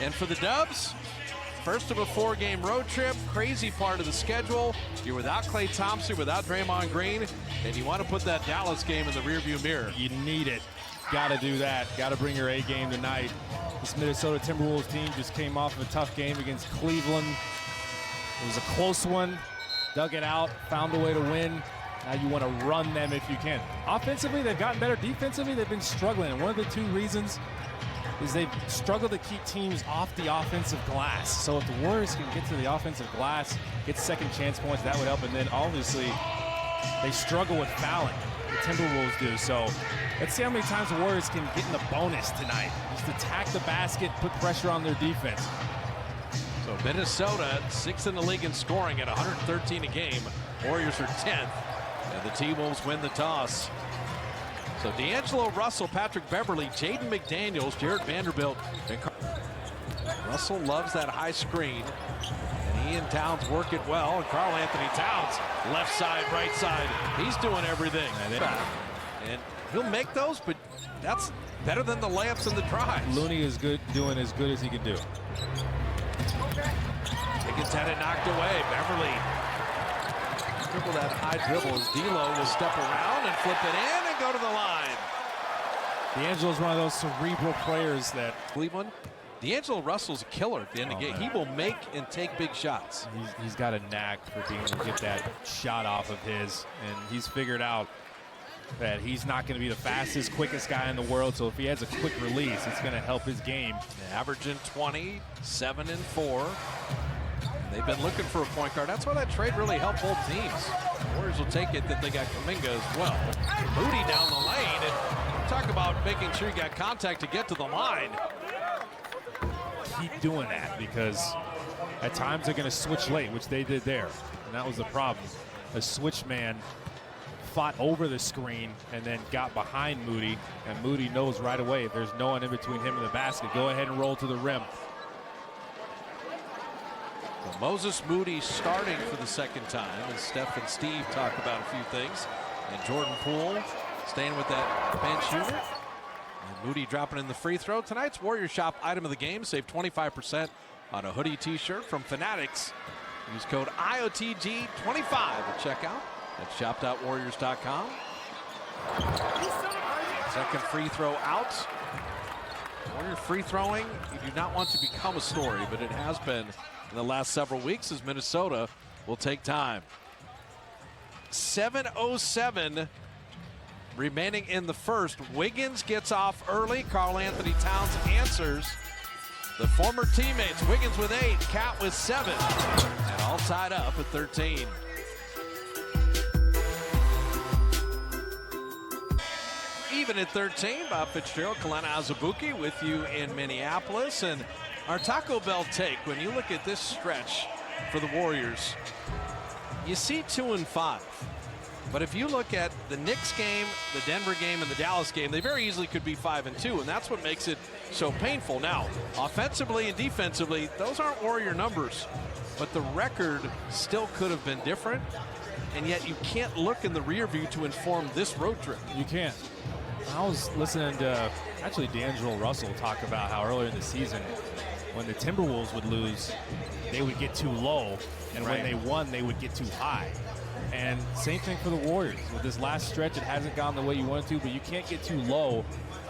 And for the Dubs, first of a 4-game road trip, crazy part of the schedule. You're without Klay Thompson, without Draymond Green, and you want to put that Dallas game in the rearview mirror. You need it. Got to do that. Got to bring your A game tonight. This Minnesota Timberwolves team just came off of a tough game against Cleveland. It was a close one. Dug it out, found a way to win. Now you want to run them if you can. Offensively, they've gotten better. Defensively, they've been struggling. And one of the two reasons is they've struggled to keep teams off the offensive glass. So if the Warriors can get to the offensive glass, get second chance points, that would help. And then obviously, they struggle with fouling. The Timberwolves do. So let's see how many times the Warriors can get in the bonus tonight. Just attack the basket, put pressure on their defense. So Minnesota, 6th in the league in scoring at 113 a game. Warriors are 10th. And the T-Wolves win the toss. So D'Angelo Russell, Patrick Beverley, Jaden McDaniels, Jared Vanderbilt, and Russell loves that high screen. And he and Towns work it well. And Karl Anthony Towns, left side, right side. He's doing everything. And he'll make those, but that's better than the layups and the drives. Looney is good, doing as good as he can do. Higgins had it knocked away. Beverley dribble that high dribble as D'Lo will step around and flip it in and go to the line. D'Angelo's one of those cerebral players that Cleveland. D'Angelo Russell's a killer at the end of the game. He will make and take big shots. He's got a knack for being able to get that shot off of his, and he's figured out that he's not going to be the fastest, quickest guy in the world. So if he has a quick release, it's going to help his game. Averaging 20, 7 and 4. They've been looking for a point guard. That's why that trade really helped both teams. The Warriors will take it that they got Kuminga as well. Moody down the lane, and talk about making sure you got contact to get to the line. Keep doing that because at times they're going to switch late, which they did there, and that was the problem. A switch man fought over the screen and then got behind Moody, and Moody knows right away if there's no one in between him and the basket, go ahead and roll to the rim. Well, Moses Moody starting for the second time as Steph and Steve talk about a few things. And Jordan Poole staying with that bench unit. And Moody dropping in the free throw. Tonight's Warrior Shop item of the game. Save 25% on a hoodie t-shirt from Fanatics. Use code IOTG25 at checkout at shop.warriors.com. Second free throw out. Warrior free throwing, you do not want to become a story, but it has been in the last several weeks as Minnesota will take time. 7:07 remaining in the first. Wiggins gets off early. Karl Anthony Towns answers. The former teammates, Wiggins with 8, Cat with 7, and all tied up at 13. Even at 13, Bob Fitzgerald, Kalena Azubuike with you in Minneapolis. And our Taco Bell take, when you look at this stretch for the Warriors, you see 2 and 5. But if you look at the Knicks game, the Denver game, and the Dallas game, they very easily could be 5 and 2, and that's what makes it so painful. Now, offensively and defensively, those aren't Warrior numbers, but the record still could have been different, and yet you can't look in the rear view to inform this road trip. You can't. I was listening to actually D'Angelo Russell talk about how earlier in the season, when the Timberwolves would lose, they would get too low, and when they won, they would get too high. And same thing for the Warriors. With this last stretch, it hasn't gone the way you wanted to, but you can't get too low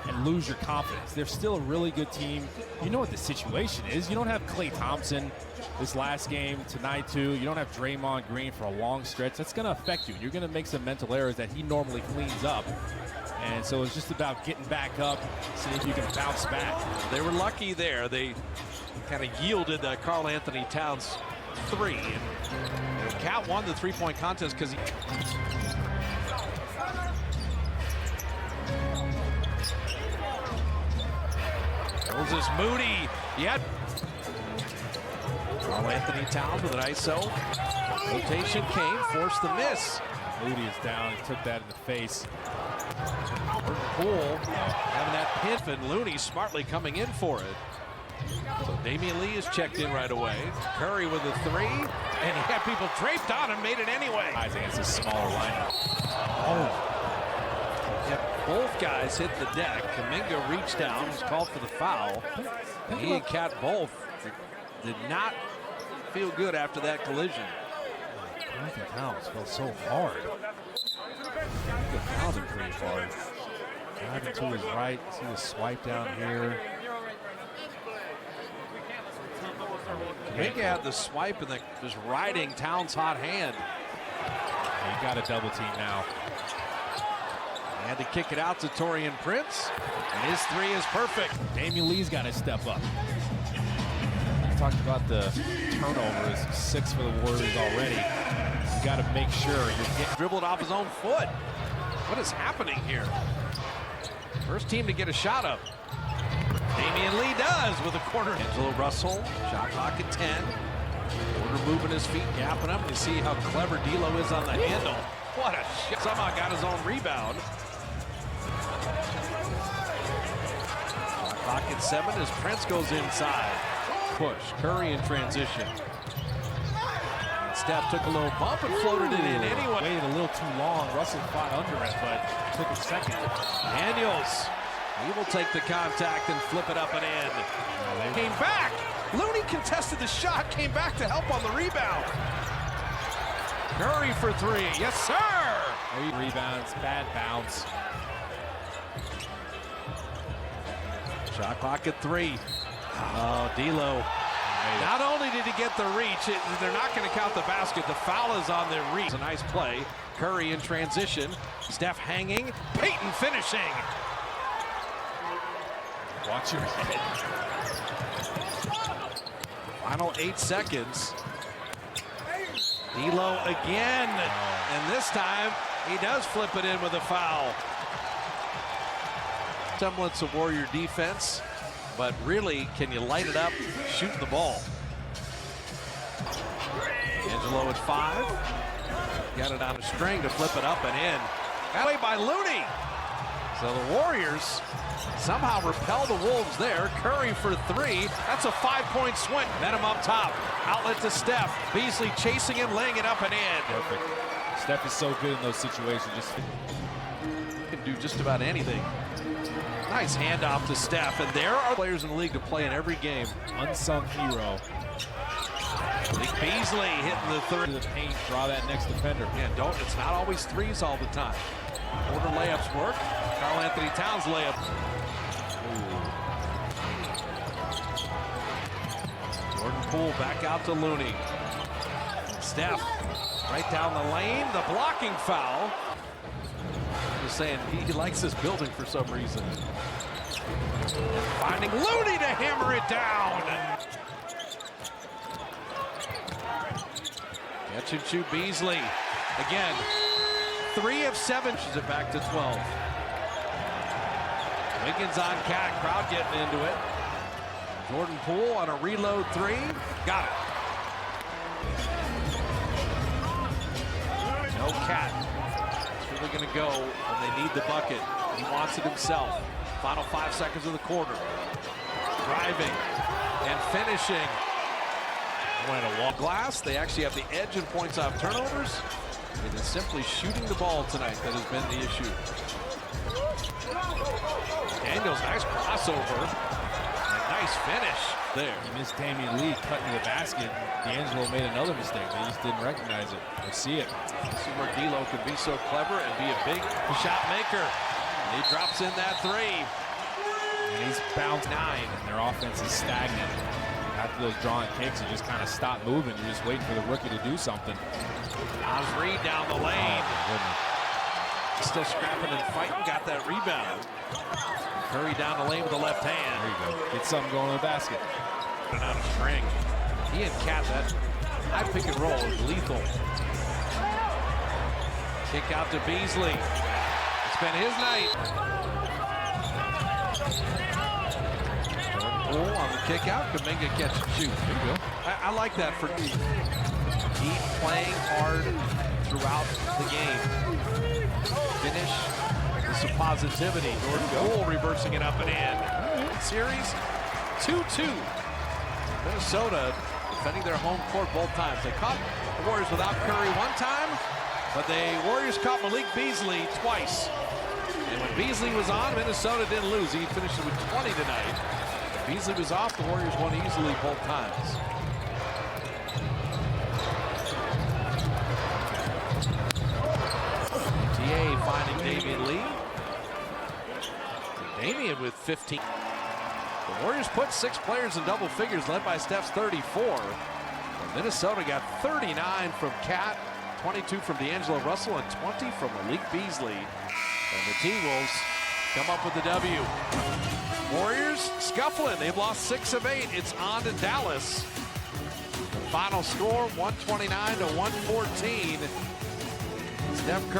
and lose your confidence. They're still a really good team. You know what the situation is. You don't have Klay Thompson this last game, tonight too. You don't have Draymond Green for a long stretch. That's going to affect you. You're going to make some mental errors that he normally cleans up. And so it's just about getting back up, seeing if you can bounce back. They were lucky there. They kind of yielded Karl Anthony Towns 3. And Cat won the three-point contest because he... Moses Moody, yet. Karl Anthony Towns with an ISO. Rotation came, forced the miss. Moody is down, he took that in the face. Poole having that pin, and Looney smartly coming in for it. So Damian Lee is checked in right away. Curry with a 3, and he had people draped on him, made it anyway. I think it's a smaller lineup. Yep, Both guys hit the deck. Kuminga reached down, was called for the foul. And he and Cat both did not feel good after that collision. Jonathan Towns fell so hard. He got pounded pretty hard. Driving to his right, see the swipe down here. Kuminga had the swipe and just riding Towns' hot hand. You got a double team now. He had to kick it out to Taurean Prince, and his three is perfect. Damian Lee's got to step up. We talked about the turnovers, 6 for the Warriors already. You got to make sure you're getting dribbled off his own foot. What is happening here? First team to get a shot up. Damian Lee does with a corner. Angelo Russell, shot clock at 10. Porter moving his feet, gapping up. You see how clever D'Lo is on the handle. What a shot. Somehow got his own rebound. Shot clock at 7 as Prince goes inside. Push, Curry in transition. And Steph took a little bump and floated it in anyway. Waited a little too long. Russell fought under it, but took a second. Daniels, he will take the contact and flip it up and in. Came back. Looney contested the shot, came back to help on the rebound. Curry for 3, yes sir! 3 rebounds, bad bounce. Shot clock at 3. Oh, D'Lo. Not only did he get the reach, they're not going to count the basket. The foul is on their reach. It's a nice play. Curry in transition. Steph hanging. Payton finishing. Watch your head. Final 8 seconds. D'Lo again, and this time he does flip it in with a foul. Semblance of Warrior defense, but really, can you light it up shooting the ball? Angelo at 5. Got it on a string to flip it up and in. Play by Looney. So the Warriors somehow repel the Wolves there. Curry for 3. That's a 5-point swing. Met him up top. Outlet to Steph. Beasley chasing him, laying it up and in. Perfect. Steph is so good in those situations. Can do just about anything. Nice handoff to Steph. And there are players in the league to play in every game. Unsung hero. Beasley hitting the 3rd. To the paint, draw that next defender. Yeah, it's not always 3s all the time. Order layups work. Karl Anthony Towns layup. Jordan Poole back out to Looney. Steph right down the lane. The blocking foul. Just saying he likes this building for some reason. Finding Looney to hammer it down. Catch and shoot Beasley. Again, 3 of 7. She's it back to 12. Wiggins on Cat. Crowd getting into it. Jordan Poole on a reload 3. Got it. No Cat. It's really going to go when they need the bucket. He wants it himself. Final 5 seconds of the quarter. Driving and finishing. Wanted to walk glass. They actually have the edge in points off turnovers. It is simply shooting the ball tonight that has been the issue. Daniels, nice crossover. And nice finish there. You missed Damian Lee cutting to the basket. D'Angelo made another mistake. They just didn't recognize it or see it. This is where D'Lo can be so clever and be a big shot maker. And he drops in that 3. And he's bounced 9, and their offense is stagnant. After those drawing kicks, you just kind of stop moving. You just wait for the rookie to do something. Oz Reed down the lane. Oh, Still scrapping and fighting. Got that rebound. Curry down the lane with the left hand. there you go. Get something going in the basket. And out of string. He and Cat, that high pick and roll is lethal. Kick out to Beasley. It's been his night. Poole on the kick out. Kuminga catch and shoot. There you go. I like that for deep. Keep playing hard throughout the game. Finish with some positivity. Jordan Poole reversing it up and in. Series 2-2. Minnesota defending their home court both times. They caught the Warriors without Curry one time, but the Warriors caught Malik Beasley twice. And when Beasley was on, Minnesota didn't lose. He finished with 20 tonight. When Beasley was off, the Warriors won easily both times. TA finding Damian Lee. Damian with 15. The Warriors put 6 players in double figures, led by Steph's 34. And Minnesota got 39 from Cat, 22 from D'Angelo Russell, and 20 from Malik Beasley. And the T-Wolves come up with the W. Warriors scuffling. They've lost 6 of 8. It's on to Dallas. The final score, 129 to 114. Steph Curry.